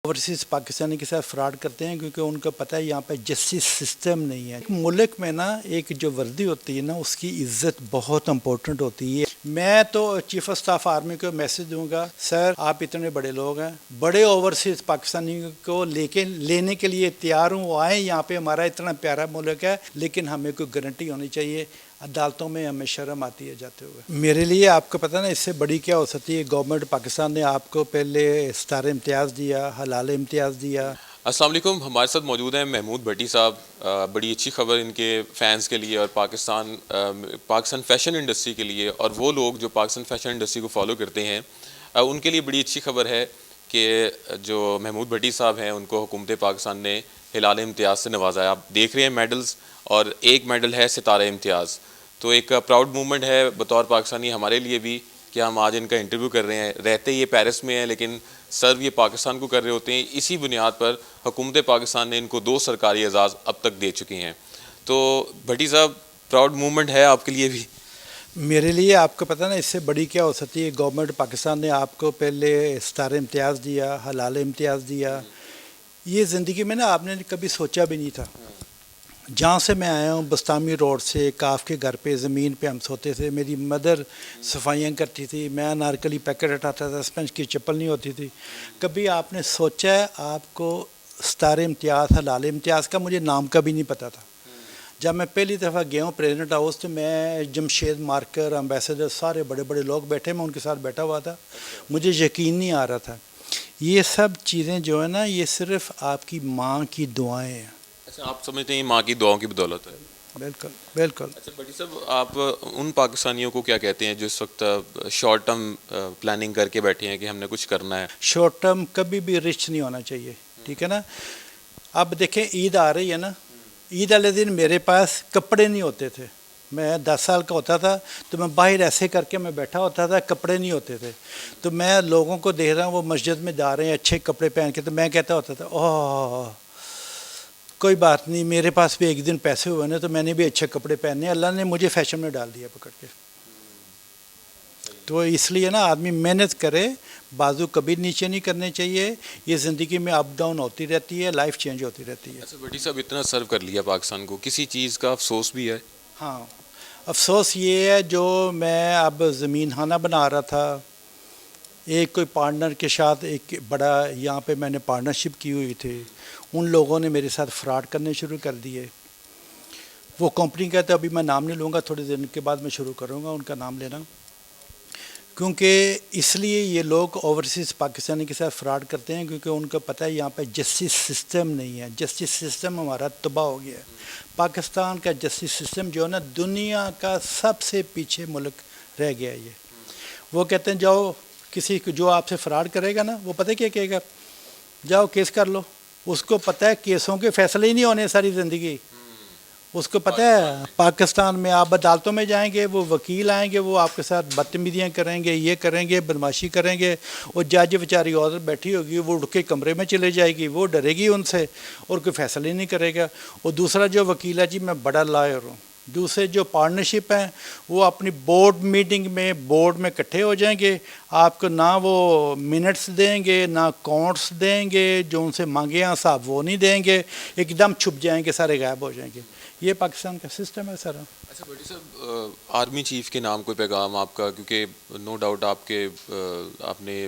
Overseas Pakistani کے ساتھ fraud کرتے ہیں کیونکہ ان کو پتہ ہے یہاں پہ جسٹس سسٹم نہیں ہے. ملک میں نا ایک جو وردی ہوتی ہے نا اس کی عزت بہت امپورٹنٹ ہوتی ہے. میں تو چیف آف سٹاف آرمی کو میسج دوں گا, سر آپ اتنے بڑے لوگ ہیں, بڑے اوورسیز پاکستانی کو لینے کے لیے تیار ہوں, وہ آئیں یہاں پہ, ہمارا اتنا پیارا ملک ہے, لیکن ہمیں کوئی گارنٹی ہونی چاہیے. عدالتوں میں ہمیں شرم آتی ہے جاتے ہوئے. میرے لیے آپ کو پتہ نا اس سے بڑی کیا ہو سکتی ہے. گورنمنٹ پاکستان نے آپ کو پہلے اسٹار امتیاز دیا, حلال امتیاز دیا. السلام علیکم. ہمارے ساتھ موجود ہیں محمود بھٹی صاحب. بڑی اچھی خبر ان کے فینس کے لیے اور پاکستان فیشن انڈسٹری کے لیے, اور وہ لوگ جو پاکستان فیشن انڈسٹری کو فالو کرتے ہیں ان کے لیے بڑی اچھی خبر ہے کہ جو محمود بھٹی صاحب ہیں ان کو حکومت پاکستان نے ہلال امتیاز سے نوازا ہے. آپ دیکھ رہے ہیں میڈلز, اور ایک میڈل ہے ستارہ امتیاز. تو ایک پراؤڈ مومنٹ ہے بطور پاکستانی ہمارے لیے بھی کہ ہم آج ان کا انٹرویو کر رہے ہیں. رہتے یہ پیرس میں ہیں لیکن سرو یہ پاکستان کو کر رہے ہوتے ہیں. اسی بنیاد پر حکومت پاکستان نے ان کو 2 سرکاری اعزاز اب تک دے چکی ہیں. تو بھٹی صاحب, پراؤڈ مومنٹ ہے آپ کے لیے بھی؟ میرے لیے آپ کو پتہ نا اس سے بڑی کیا ہو سکتی ہے. گورنمنٹ پاکستان نے آپ کو پہلے اسٹار امتیاز دیا, حلال امتیاز دیا. یہ زندگی میں نا آپ نے کبھی سوچا بھی نہیں تھا. جہاں سے میں آیا ہوں بستامی روڈ سے, کاف کے گھر پہ زمین پہ ہم سوتے تھے. میری مدر صفائیاں کرتی تھی, میں انارکلی پیکٹ ہٹاتا تھا, اسپنج کی چپل نہیں ہوتی تھی. کبھی آپ نے سوچا ہے آپ کو اسٹار امتیاز, حلال امتیاز کا مجھے نام کا بھی نہیں پتہ تھا. جب میں پہلی دفعہ گیا ہوں پریزیڈنٹ ہاؤس تو میں جمشید مارکر, امبیسڈر, سارے بڑے بڑے لوگ بیٹھے, میں ان کے ساتھ بیٹھا ہوا تھا. مجھے یقین نہیں آ رہا تھا. یہ سب چیزیں جو ہے نا یہ صرف آپ کی ماں کی دعائیں ہیں. اچھا, آپ سمجھتے ہیں ماں کی دعاؤں کی بدولت ہے؟ بالکل بالکل. اچھا بھٹی صاحب, آپ ان پاکستانیوں کو کیا کہتے ہیں جو اس وقت شارٹ ٹرم پلاننگ کر کے بیٹھے ہیں کہ ہم نے کچھ کرنا ہے؟ شارٹ ٹرم کبھی بھی رچ نہیں ہونا چاہیے, ٹھیک ہے نا. اب دیکھیں عید آ رہی ہے نا, عید والے دن میرے پاس کپڑے نہیں ہوتے تھے. میں 10 سال کا ہوتا تھا تو میں باہر ایسے کر کے میں بیٹھا ہوتا تھا, کپڑے نہیں ہوتے تھے. تو میں لوگوں کو دیکھ رہا ہوں وہ مسجد میں جا رہے ہیں اچھے کپڑے پہن کے, تو میں کہتا ہوتا تھا اوہ کوئی بات نہیں, میرے پاس بھی ایک دن پیسے ہوئے نا تو میں نے بھی اچھے کپڑے پہننے. اللہ نے مجھے فیشن میں ڈال دیا پکڑ کے. تو اس لیے نا آدمی محنت کرے, بازو کبھی نیچے نہیں کرنے چاہیے. یہ زندگی میں اپ ڈاؤن ہوتی رہتی ہے, لائف چینج ہوتی رہتی ہے. اچھا بھٹی صاحب, اتنا سرو کر لیا پاکستان کو, کسی چیز کا افسوس بھی ہے؟ ہاں, افسوس یہ ہے جو میں اب زمین خانہ بنا رہا تھا, ایک کوئی پارٹنر کے ساتھ, ایک بڑا یہاں پہ میں نے پارٹنرشپ کی ہوئی تھی, ان لوگوں نے میرے ساتھ فراڈ کرنے شروع کر دیے. وہ کمپنی کا تو ابھی میں نام نہیں لوں گا, تھوڑے دن کے بعد میں شروع کروں گا ان کا نام لینا. کیونکہ اس لیے یہ لوگ اوورسیز پاکستانی کے ساتھ فراڈ کرتے ہیں کیونکہ ان کو پتہ ہے یہاں پہ جسٹس سسٹم نہیں ہے. جسٹس سسٹم ہمارا تباہ ہو گیا ہے. پاکستان کا جسٹس سسٹم جو ہے نا دنیا کا سب سے پیچھے ملک رہ گیا ہے. یہ وہ کہتے ہیں جاؤ کسی جو آپ سے فراڈ کرے گا نا وہ پتہ کیا کہے گا, جاؤ کیس کر لو. اس کو پتہ ہے کیسوں کے فیصلے ہی نہیں ہونے ساری زندگی. اس کو پتہ ہے پاکستان میں آپ عدالتوں میں جائیں گے, وہ وکیل آئیں گے, وہ آپ کے ساتھ بدتمیزیاں کریں گے, یہ کریں گے, بدماشی کریں گے. اور جج بیچاری عورت بیٹھی ہوگی, وہ اٹھ کے کمرے میں چلے جائے گی, وہ ڈرے گی ان سے اور کوئی فیصلہ ہی نہیں کرے گا. اور دوسرا جو وکیل ہے, جی میں بڑا لائر ہوں. دوسرے جو پارٹنرشپ ہیں وہ اپنی بورڈ میٹنگ میں بورڈ میں اکٹھے ہو جائیں گے, آپ کو نہ وہ منٹس دیں گے نہ کاؤنٹس دیں گے, جو ان سے مانگے ہیں صاحب وہ نہیں دیں گے, ایک دم چھپ جائیں گے, سارے غائب ہو جائیں گے. یہ پاکستان کا سسٹم ہے سر. اچھا بھٹی صاحب, آرمی چیف کے نام کوئی پیغام آپ کا, کیونکہ نو ڈاؤٹ آپ نے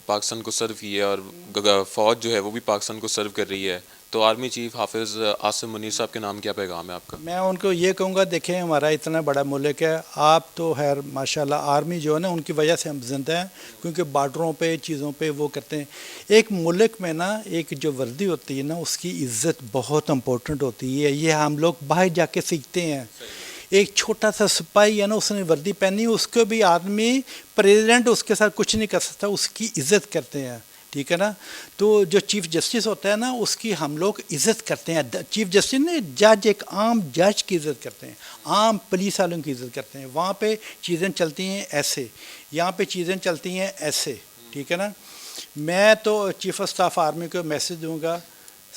پاکستان کو سرو کیا ہے اور فوج جو ہے وہ بھی پاکستان کو سرو کر رہی ہے, تو آرمی چیف حافظ عاصم منیر صاحب کے نام کیا پیغام ہے آپ کا؟ میں ان کو یہ کہوں گا, دیکھیں ہمارا اتنا بڑا ملک ہے, آپ تو خیر ماشاءاللہ آرمی جو ہے نا ان کی وجہ سے ہم زندہ ہیں کیونکہ بارڈروں پہ چیزوں پہ وہ کرتے ہیں. ایک ملک میں نا ایک جو وردی ہوتی ہے نا اس کی عزت بہت امپورٹنٹ ہوتی ہے. یہ ہم لوگ باہر جا کے سیکھتے ہیں. ایک چھوٹا سا سپاہی ہے نا, اس نے وردی پہنی, اس کو بھی آدمی پریزیڈنٹ اس کے ساتھ کچھ نہیں کر سکتا, اس کی عزت کرتے ہیں, ٹھیک ہے نا. تو جو چیف جسٹس ہوتا ہے نا اس کی ہم لوگ عزت کرتے ہیں. چیف جسٹس نے جج, ایک عام جج کی عزت کرتے ہیں, عام پولیس والوں کی عزت کرتے ہیں. وہاں پہ چیزیں چلتی ہیں ایسے, یہاں پہ چیزیں چلتی ہیں ایسے, ٹھیک ہے نا. میں تو چیف آف سٹاف آرمی کو میسج دوں گا,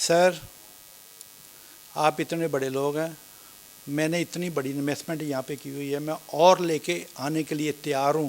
سر آپ اتنے بڑے لوگ ہیں, میں نے اتنی بڑی انویسٹمنٹ یہاں پہ کی ہوئی ہے, میں اور لے کے آنے کے لیے تیار ہوں.